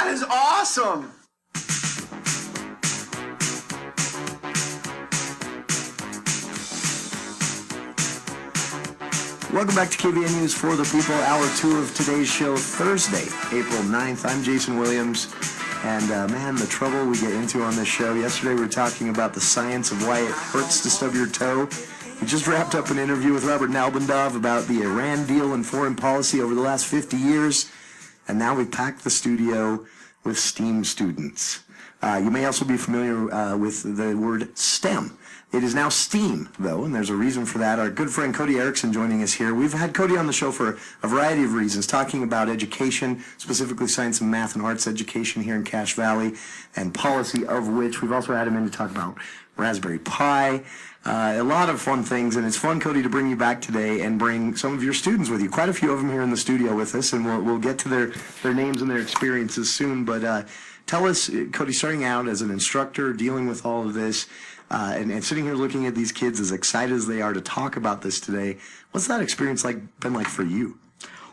That is awesome! Welcome back to KVN News for the People, hour 2 of today's show, Thursday, April 9th. I'm Jason Williams, and man, the trouble we get into on this show. Yesterday we were talking about the science of why it hurts to stub your toe. We just wrapped up an interview with Robert Nalbandov about the Iran deal and foreign policy over the last 50 years, and now we packed the studio with STEAM students. You may also be familiar with the word STEM. It is now STEAM, though, and there's a reason for that. Our good friend Cody Erickson joining us here. We've had Cody on the show for a variety of reasons, talking about education, specifically science and math and arts education here in Cache Valley, and policy of which. We've also had him in to talk about Raspberry Pi, a lot of fun things, and it's fun, Cody, to bring you back today and bring some of your students with you. Quite a few of them here in the studio with us, and we'll get to their names and their experiences soon, but tell us, Cody, starting out as an instructor, dealing with all of this, and sitting here looking at these kids as excited as they are to talk about this today, what's that experience been like for you?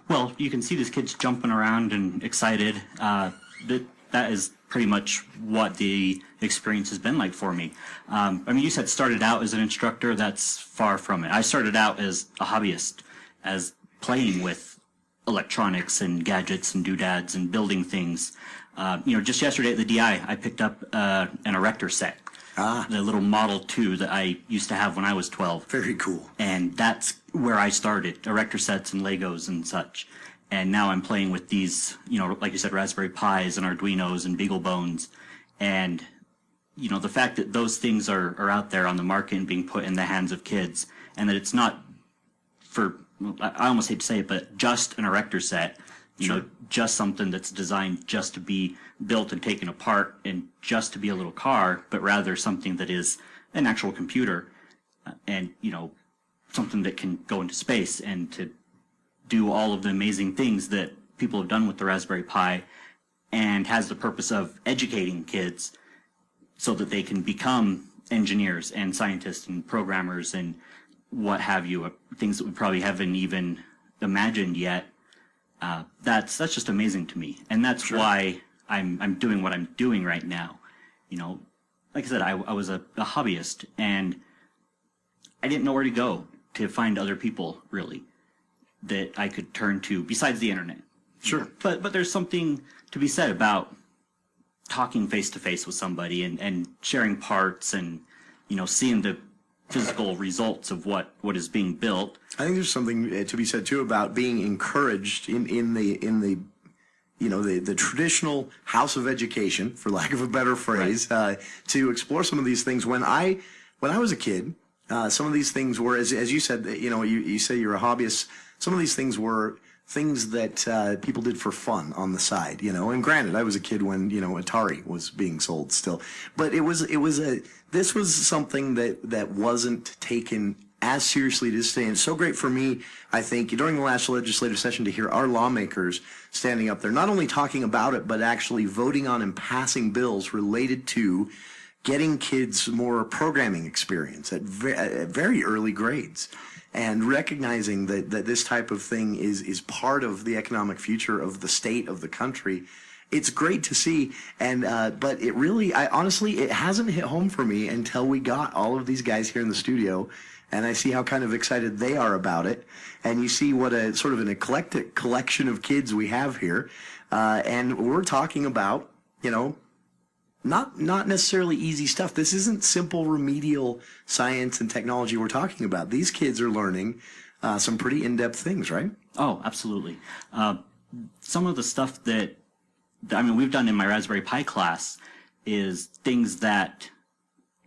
Well, you can see these kids jumping around and excited. That is pretty much what the experience has been like for me. I mean, you said started out as an instructor. That's far from it. I started out as a hobbyist, as playing with electronics and gadgets and doodads and building things. Just yesterday at the DI, I picked up an erector set. The little Model 2 that I used to have when I was 12. Very cool. And that's where I started, erector sets and Legos and such. And now I'm playing with these, like you said, Raspberry Pis and Arduinos and BeagleBones. And, the fact that those things are out there on the market and being put in the hands of kids, and that it's not for, I almost hate to say it, but just an erector set. Sure. Just something that's designed just to be built and taken apart and just to be a little car, but rather something that is an actual computer and, something that can go into space and to do all of the amazing things that people have done with the Raspberry Pi, and has the purpose of educating kids so that they can become engineers and scientists and programmers and what have you, things that we probably haven't even imagined yet. That's just amazing to me, and that's Sure. why I'm doing what I'm doing right now. Like I said, I was a hobbyist, and I didn't know where to go to find other people really that I could turn to besides the internet. Sure. But there's something to be said about talking face to face with somebody and sharing parts and seeing the physical results of what is being built. I think there's something to be said too about being encouraged in the traditional house of education, for lack of a better phrase, Right. To explore some of these things. When I was a kid, some of these things were, as you said, you say you're a hobbyist. Some of these things were things that people did for fun on the side, And granted, I was a kid when Atari was being sold still, but this was something that wasn't taken as seriously this day. And it's so great for me, I think, during the last legislative session to hear our lawmakers standing up there, not only talking about it, but actually voting on and passing bills related to getting kids more programming experience at very early grades, and recognizing that this type of thing is part of the economic future of the state, of the country. It's great to see, and but it really, honestly, it hasn't hit home for me until we got all of these guys here in the studio, and I see how kind of excited they are about it, and you see what a sort of an eclectic collection of kids we have here, and we're talking about, not necessarily easy stuff. This isn't simple remedial science and technology we're talking about. These kids are learning some pretty in-depth things, right? Oh, absolutely. Some of the stuff that we've done in my Raspberry Pi class is things that,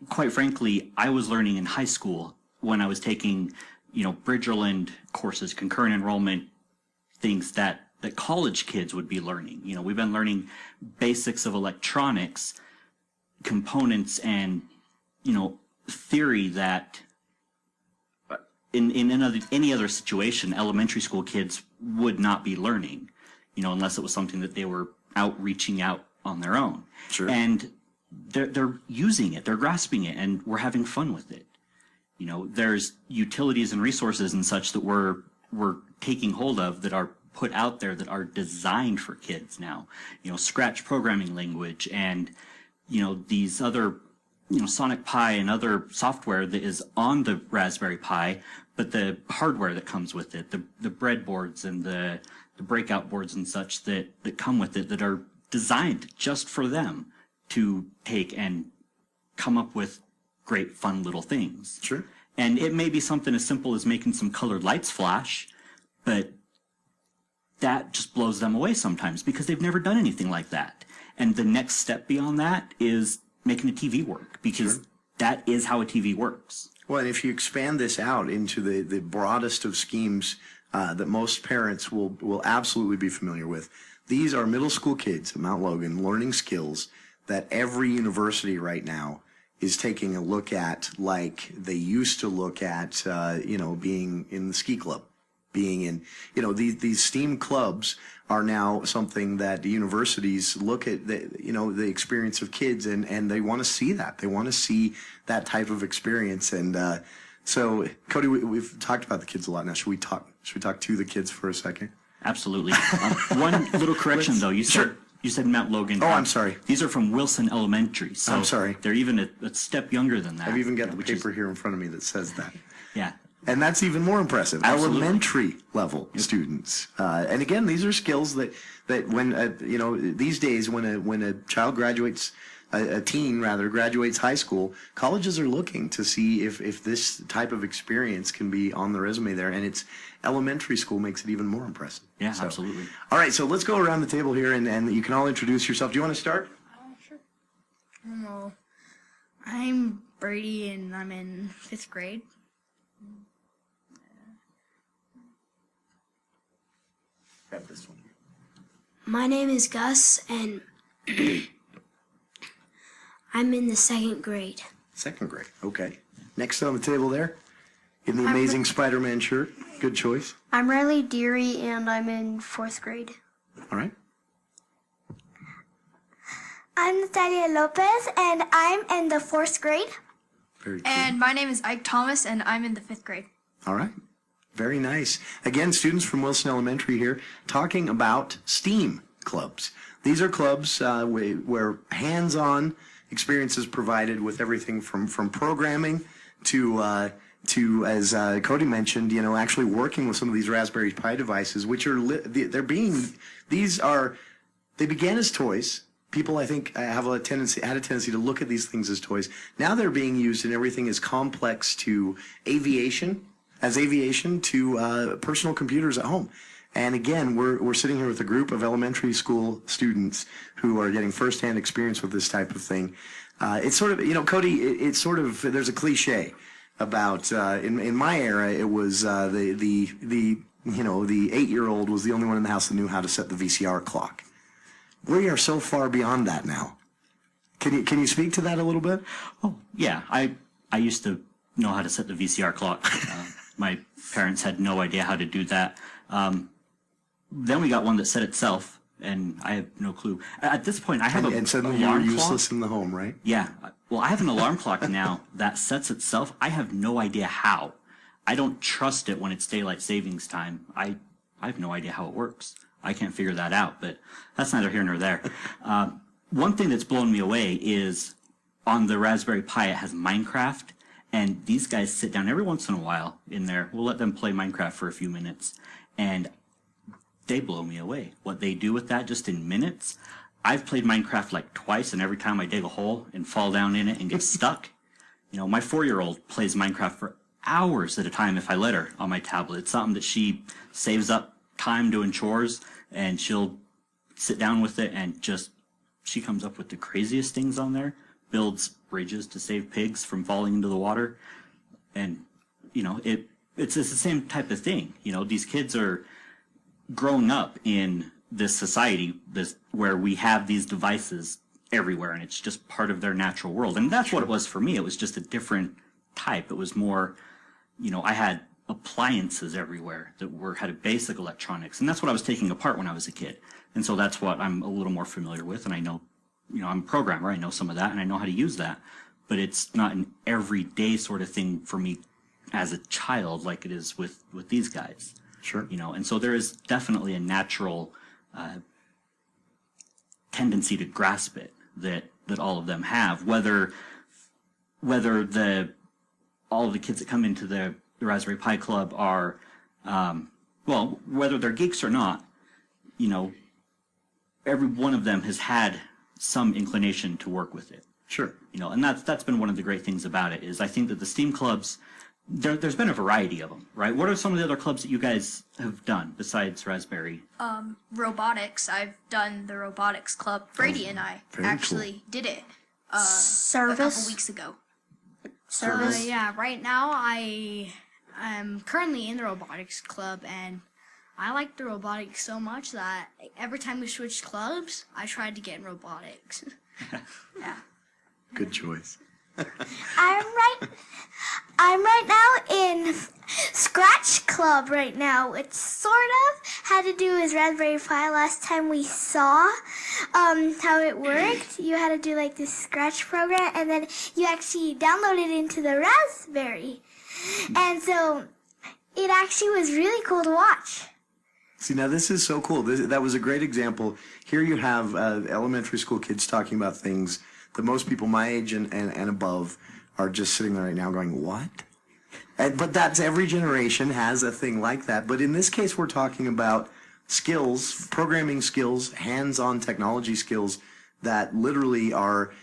quite frankly, I was learning in high school when I was taking, Bridgerland courses, concurrent enrollment, things that college kids would be learning. We've been learning basics of electronics, components, and, theory that in any other situation, elementary school kids would not be learning, unless it was something that they were reaching out on their own. Sure. And they're using it, they're grasping it, and we're having fun with it. There's utilities and resources and such that we're taking hold of that are put out there that are designed for kids now. Scratch programming language and, these other, Sonic Pi and other software that is on the Raspberry Pi, but the hardware that comes with it, the breadboards and the breakout boards and such that come with it that are designed just for them to take and come up with great, fun little things. Sure. And it may be something as simple as making some colored lights flash, but that just blows them away sometimes because they've never done anything like that. And the next step beyond that is making a TV work, because that is how a TV works. Well, and if you expand this out into the broadest of schemes that most parents will absolutely be familiar with, these are middle school kids at Mount Logan learning skills that every university right now is taking a look at, like they used to look at, being in the ski club, being in, these STEAM clubs are now something that the universities look at, the experience of kids, and they want to see that. They want to see that type of experience. And so, Cody, we've talked about the kids a lot now. Should we talk to the kids for a second? Absolutely. One little correction, though. You said Mount Logan. Oh, I'm sorry. These are from Wilson Elementary. So I'm sorry. They're even a step younger than that. I've even got the paper here in front of me that says that. Yeah. And that's even more impressive. Absolutely. Elementary level students. And again, these are skills that when, these days when a child graduates, a teen rather, graduates high school, colleges are looking to see if this type of experience can be on the resume there. And it's elementary school makes it even more impressive. Yeah, absolutely. All right, so let's go around the table here and you can all introduce yourself. Do you want to start? Sure. Hello. I'm Brady and I'm in 5th grade. Grab this one. My name is Gus, and I'm in the 2nd grade. 2nd grade, okay. Next on the table there, in the amazing Spider-Man shirt. Good choice. I'm Riley Deary, and I'm in 4th grade. All right. I'm Natalia Lopez, and I'm in the 4th grade. Very cool. And my name is Ike Thomas and I'm in the 5th grade. All right. Very nice. Again, students from Wilson Elementary here talking about STEAM clubs. These are clubs where hands-on experience is provided with everything from programming to as Cody mentioned, actually working with some of these Raspberry Pi devices, which are they began as toys. People, I think, had a tendency to look at these things as toys. Now they're being used in everything as complex to aviation to personal computers at home. And again, we're sitting here with a group of elementary school students who are getting firsthand experience with this type of thing. It's sort of, Cody, it's sort of, there's a cliche about, in my era, it was the 8-year-old was the only one in the house that knew how to set the VCR clock. We are so far beyond that now. Can you speak to that a little bit? Oh, yeah. I used to know how to set the VCR clock. My parents had no idea how to do that. Then we got one that set itself, and I have no clue. At this point, I have And suddenly alarm you're clock. useless in the home, right? Yeah. Well, I have an alarm clock now that sets itself. I have no idea how. I don't trust it when it's daylight savings time. I have no idea how it works. I can't figure that out, but that's neither here nor there. One thing that's blown me away is on the Raspberry Pi, it has Minecraft, and these guys sit down every once in a while in there. We'll let them play Minecraft for a few minutes, and they blow me away. What they do with that just in minutes. I've played Minecraft like twice, and every time I dig a hole and fall down in it and get stuck. My 4-year-old plays Minecraft for hours at a time if I let her on my tablet. It's something that she saves up time doing chores, and she'll sit down with it and she comes up with the craziest things on there, builds bridges to save pigs from falling into the water. And, it's the same type of thing. These kids are growing up in this society where we have these devices everywhere, and it's just part of their natural world. And that's what it was for me. It was just a different type. It was more, I had appliances everywhere that had a basic electronics, and that's what I was taking apart when I was a kid. And so that's what I'm a little more familiar with, and I know, I'm a programmer, I know some of that, and I know how to use that, but it's not an everyday sort of thing for me as a child like it is with these guys. Sure. You know, and so there is definitely a natural tendency to grasp it that all of them have, whether all of the kids that come into the Raspberry Pi Club are, whether they're geeks or not, you know, every one of them has had some inclination to work with it. Sure. You know, and that's been one of the great things about it, is I think that the STEAM clubs, there's been a variety of them, right? What are some of the other clubs that you guys have done besides Raspberry? Robotics. I've done the robotics club. Brady and I very actually did it a couple Service. weeks ago. Yeah, right now I'm currently in the robotics club, and I like the robotics so much that every time we switched clubs, I tried to get in robotics. Yeah. Good choice. I'm right now in Scratch Club right now, which sort of had to do with Raspberry Pi. Last time we saw how it worked, you had to do like this Scratch program, and then you actually download it into the Raspberry. And so it actually was really cool to watch. See, now this is so cool. That was a great example. Here you have elementary school kids talking about things that most people my age and above are just sitting there right now going, what? But that's every generation has a thing like that. But in this case, we're talking about skills, programming skills, hands-on technology skills that literally are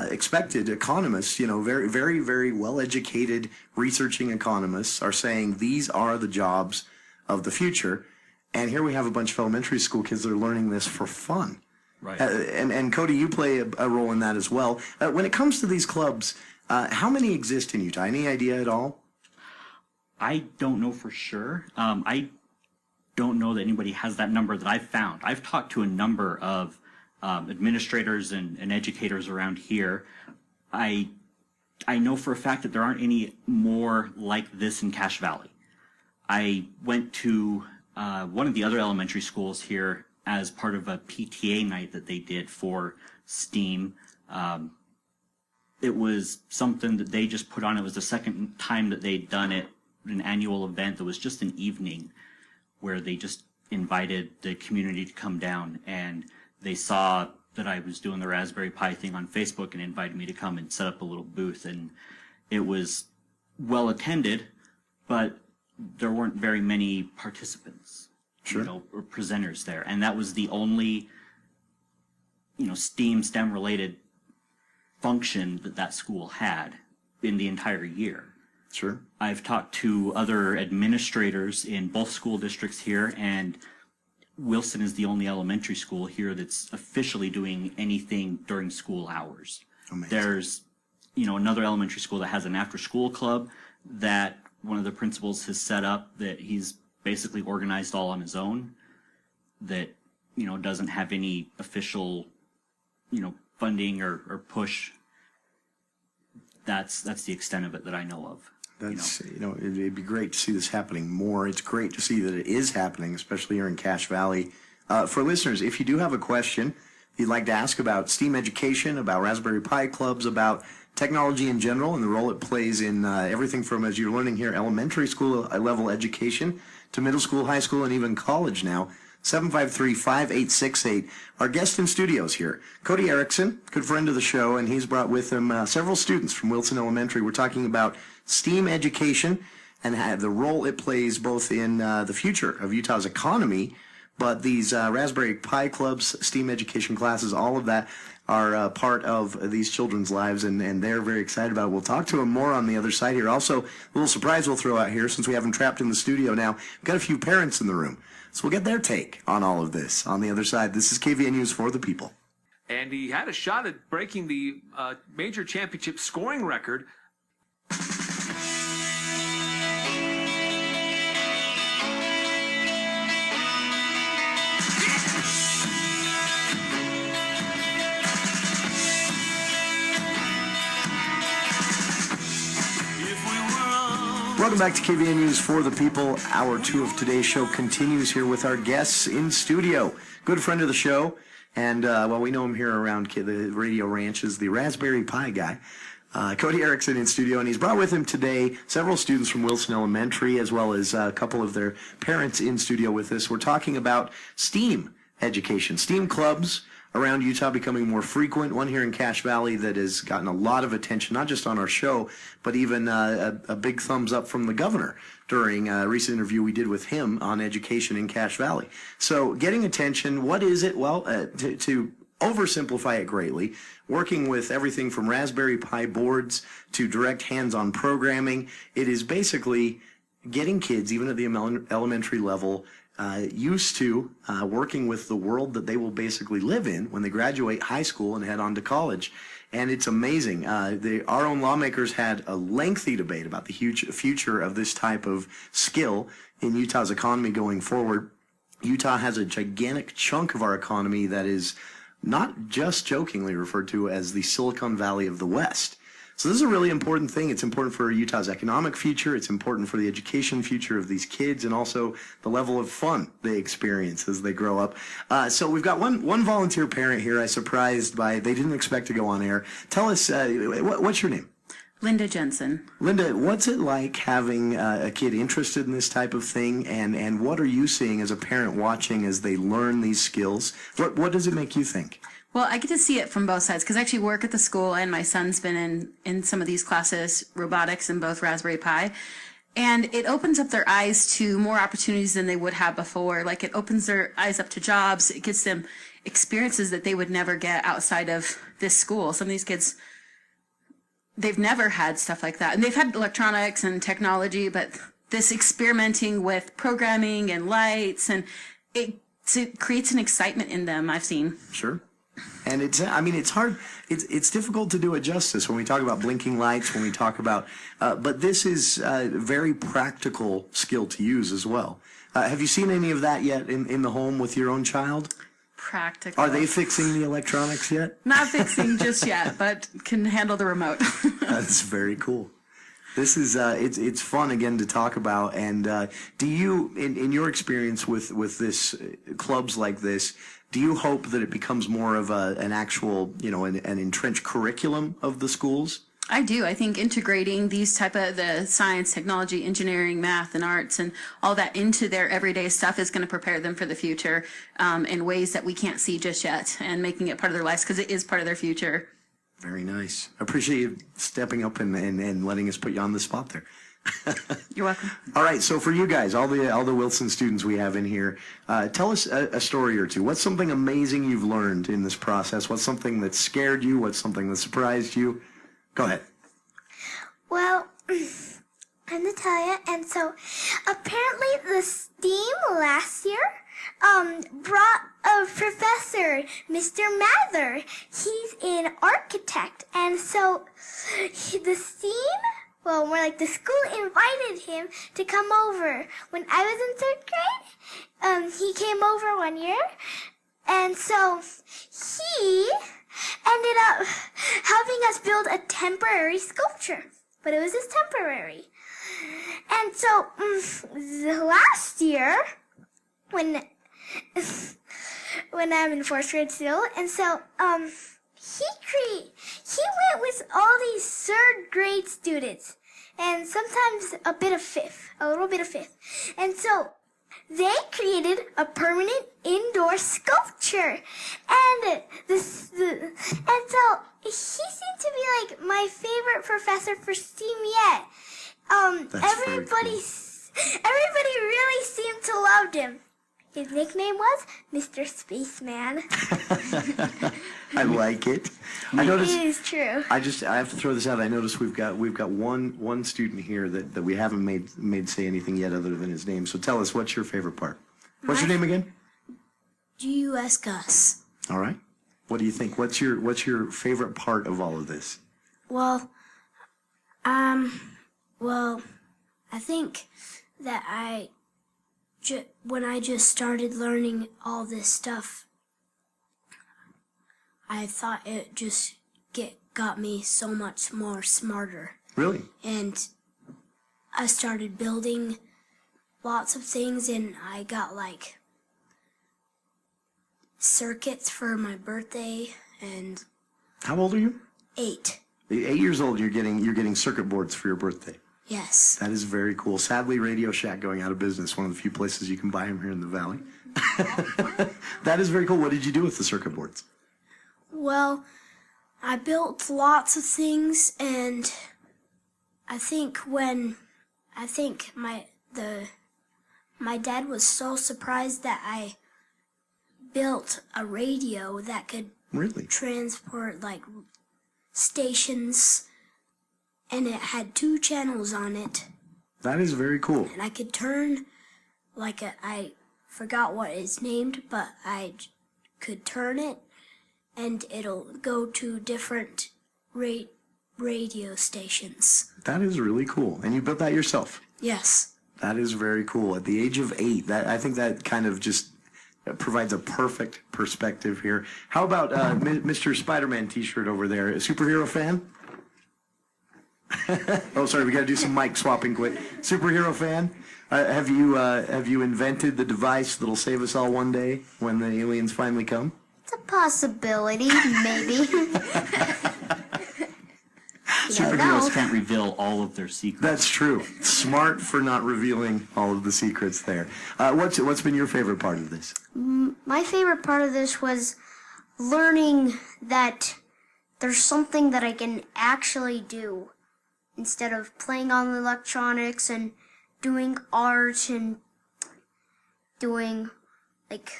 expected. Economists, you know, very, very, very well-educated researching economists are saying these are the jobs of the future. And here we have a bunch of elementary school kids that are learning this for fun. Right. And Cody, you play a role in that as well. When it comes to these clubs, how many exist in Utah? Any idea at all? I don't know for sure. I don't know that anybody has that number that I've found. I've talked to a number of administrators and educators around here. I know for a fact that there aren't any more like this in Cache Valley. I went to one of the other elementary schools here as part of a PTA night that they did for STEAM. It was something that they just put on. It was the second time that they'd done it, an annual event that was just an evening where they just invited the community to come down, and they saw that I was doing the Raspberry Pi thing on Facebook and invited me to come and set up a little booth. And it was well attended, but there weren't very many participants, Sure. you know, or presenters there. And that was the only, you know, STEM related function that school had in the entire year. Sure. I've talked to other administrators in both school districts here, and Wilson is the only elementary school here that's officially doing anything during school hours. Amazing. There's, you know, another elementary school that has an after-school club that one of the principals has set up that he's basically organized all on his own, that, you know, doesn't have any official, you know, funding or push. That's the extent of it that I know of. That's, you know, it'd be great to see this happening more. It's great to see that it is happening, especially here in Cache Valley. For listeners, if you do have a question you'd like to ask about STEAM education, about Raspberry Pi clubs, about technology in general and the role it plays in everything from, as you're learning here, elementary school level education to middle school, high school, and even college now, 753-5868. Our guest in studios here, Cody Erickson, good friend of the show, and he's brought with him several students from Wilson Elementary. We're talking about STEAM education and the role it plays both in the future of Utah's economy, but these Raspberry Pi clubs, STEAM education classes, all of that are part of these children's lives, and they're very excited about it. We'll talk to them more on the other side here. Also, a little surprise we'll throw out here, since we have them trapped in the studio now. We've got a few parents in the room, so we'll get their take on all of this on the other side. This is KVN News for the People. And he had a shot at breaking the major championship scoring record. Welcome back to KVN News for the People. Hour 2 of today's show continues here with our guests in studio. Good friend of the show, and well, we know him here around the Radio Ranch as the Raspberry Pi guy. Cody Erickson in studio, and he's brought with him today several students from Wilson Elementary, as well as a couple of their parents in studio with us. We're talking about STEAM education, STEAM clubs around Utah becoming more frequent. One here in Cache Valley that has gotten a lot of attention, not just on our show, but even a big thumbs up from the governor during a recent interview we did with him on education in Cache Valley. So getting attention, what is it? Well, to oversimplify it greatly, working with everything from Raspberry Pi boards to direct hands-on programming, it is basically getting kids, even at the elementary level, used to working with the world that they will basically live in when they graduate high school and head on to college. And it's amazing. Our own lawmakers had a lengthy debate about the huge future of this type of skill in Utah's economy going forward. Utah has a gigantic chunk of our economy that is not just jokingly referred to as the Silicon Valley of the West. So this is a really important thing. It's important for Utah's economic future. It's important for the education future of these kids, and also the level of fun they experience as they grow up. So we've got one volunteer parent here. I surprised by, they didn't expect to go on air. Tell us, what's your name? Linda Jensen. Linda, what's it like having a kid interested in this type of thing, and what are you seeing as a parent watching as they learn these skills? What does it make you think? Well, I get to see it from both sides because I actually work at the school, and my son's been in some of these classes, robotics and both Raspberry Pi. And it opens up their eyes to more opportunities than they would have before. Like, it opens their eyes up to jobs. It gets them experiences that they would never get outside of this school. Some of these kids, they've never had stuff like that. And they've had electronics and technology, but this experimenting with programming and lights, and it creates an excitement in them, I've seen. Sure. And it's hard. It's difficult to do it justice when we talk about blinking lights, when we talk about, but this is a very practical skill to use as well. Have you seen any of that yet in the home with your own child? Practical. Are they fixing the electronics yet? Not fixing just yet, but can handle the remote. That's very cool. This is it's fun again to talk about. And do you, in your experience with this clubs like this, do you hope that it becomes more of an actual, an entrenched curriculum of the schools? I do. I think integrating these type of the science, technology, engineering, math, and arts, and all that into their everyday stuff is going to prepare them for the future in ways that we can't see just yet, and making it part of their lives because it is part of their future. Very nice. I appreciate you stepping up and letting us put you on the spot there. You're welcome. All right, so for you guys, all the Wilson students we have in here, tell us a story or two. What's something amazing you've learned in this process? What's something that scared you? What's something that surprised you? Go ahead. Well, I'm Natalia, and so apparently the STEAM last year brought a professor, Mr. Mather. He's an architect, and so the STEAM, well, more like the school invited him to come over. When I was in 3rd grade, he came over one year, and so he ended up having us build a temporary sculpture. But it was just temporary. And so last year, when I'm in 4th grade still, and so he went with all these 3rd grade students, and sometimes a little bit of 5th. And so they created a permanent indoor sculpture, and so he seemed to be like my favorite professor for STEAM yet. Everybody really seemed to love him. His nickname was Mr. Spaceman. I like it. I noticed. It is true. I have to throw this out. I noticed we've got one student here that we haven't made say anything yet other than his name. So tell us, what's your favorite part? What's your name again? G.U.S. Gus. All right. What do you think? What's your favorite part of all of this? Well, I think that when I just started learning all this stuff, I thought it just got me so much more smarter. Really? And I started building lots of things, and I got like circuits for my birthday. And How old are you? 8. 8 years old, you're getting circuit boards for your birthday. Yes. That is very cool. Sadly, Radio Shack going out of business. One of the few places you can buy them here in the Valley. That is very cool. What did you do with the circuit boards? Well, I built lots of things, and I think my dad was so surprised that I built a radio that could Really? transport like stations, and it had 2 channels on it, That is very cool. and I could turn I forgot what it's named, but could turn it and it'll go to different radio stations. That is really cool. And you built that yourself? Yes. That is very cool. At the age of 8, I think that kind of just provides a perfect perspective here. How about Mr. Spider-Man t-shirt over there? A superhero fan? Oh, sorry, we got to do some mic swapping quick. Superhero fan? Have you invented the device that'll save us all one day when the aliens finally come? It's a possibility, maybe. Superheroes can't reveal all of their secrets. That's true. Smart for not revealing all of the secrets there. What's been your favorite part of this? My favorite part of this was learning that there's something that I can actually do instead of playing on the electronics and doing art and doing like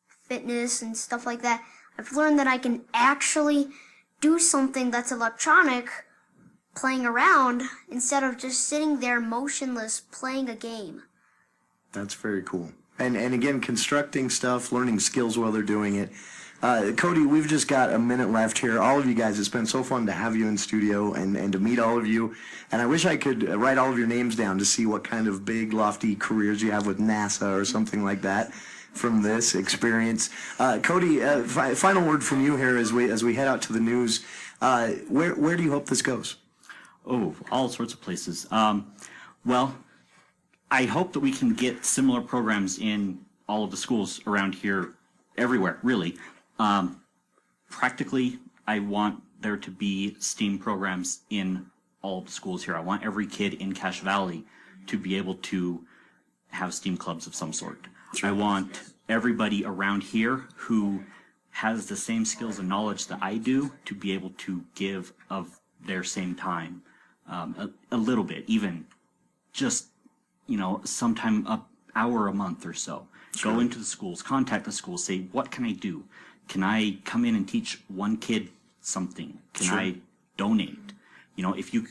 fitness and stuff like that. I've learned that I can actually do something that's electronic, playing around, instead of just sitting there motionless playing a game. That's very cool. And again, constructing stuff, learning skills while they're doing it. Cody, we've just got a minute left here. All of you guys, it's been so fun to have you in studio and to meet all of you. And I wish I could write all of your names down to see what kind of big, lofty careers you have with NASA or something like that from this experience. Cody, final word from you here as we head out to the news. Where do you hope this goes? Oh, all sorts of places. Well, I hope that we can get similar programs in all of the schools around here, everywhere, really. Practically, I want there to be STEAM programs in all of the schools here. I want every kid in Cache Valley to be able to have STEAM clubs of some sort. I want everybody around here who has the same skills and knowledge that I do to be able to give of their same time, a little bit, even just, sometime an hour a month or so. Go into the schools, contact the schools, say, what can I do? Can I come in and teach one kid something? Can I donate? If you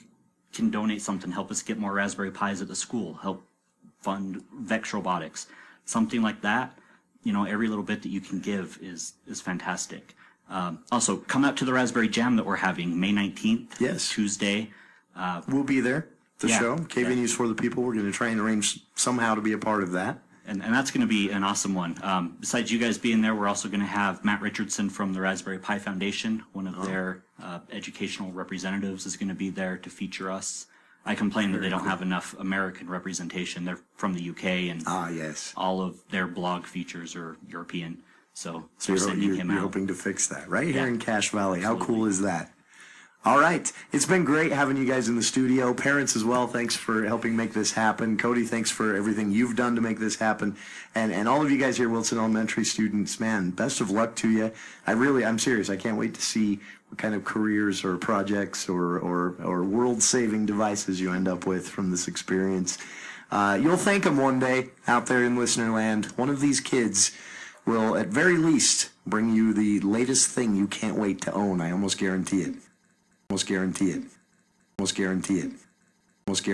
can donate something, help us get more Raspberry Pis at the school, help fund Vex Robotics, something like that. Every little bit that you can give is fantastic. Also, come out to the Raspberry Jam that we're having May 19th, Yes. Tuesday. We'll be there, the Yeah. show. KV News for the People. We're going to try and arrange somehow to be a part of that. And that's going to be an awesome one. Besides you guys being there, we're also going to have Matt Richardson from the Raspberry Pi Foundation. One of their educational representatives is going to be there to feature us. I complain that they don't have enough American representation. They're from the UK, and Yes. all of their blog features are European. So So we're sending him you're out. hoping to fix that right here Yeah. in Cache Valley. How cool is that? All right. It's been great having you guys in the studio. Parents as well, thanks for helping make this happen. Cody, thanks for everything you've done to make this happen. And all of you guys here, Wilson Elementary students, man, best of luck to you. I'm serious. I can't wait to see what kind of careers or projects or world-saving devices you end up with from this experience. You'll thank them one day out there in listener land. One of these kids will, at very least, bring you the latest thing you can't wait to own. I almost guarantee it. Almost guarantee it. Almost guarantee it.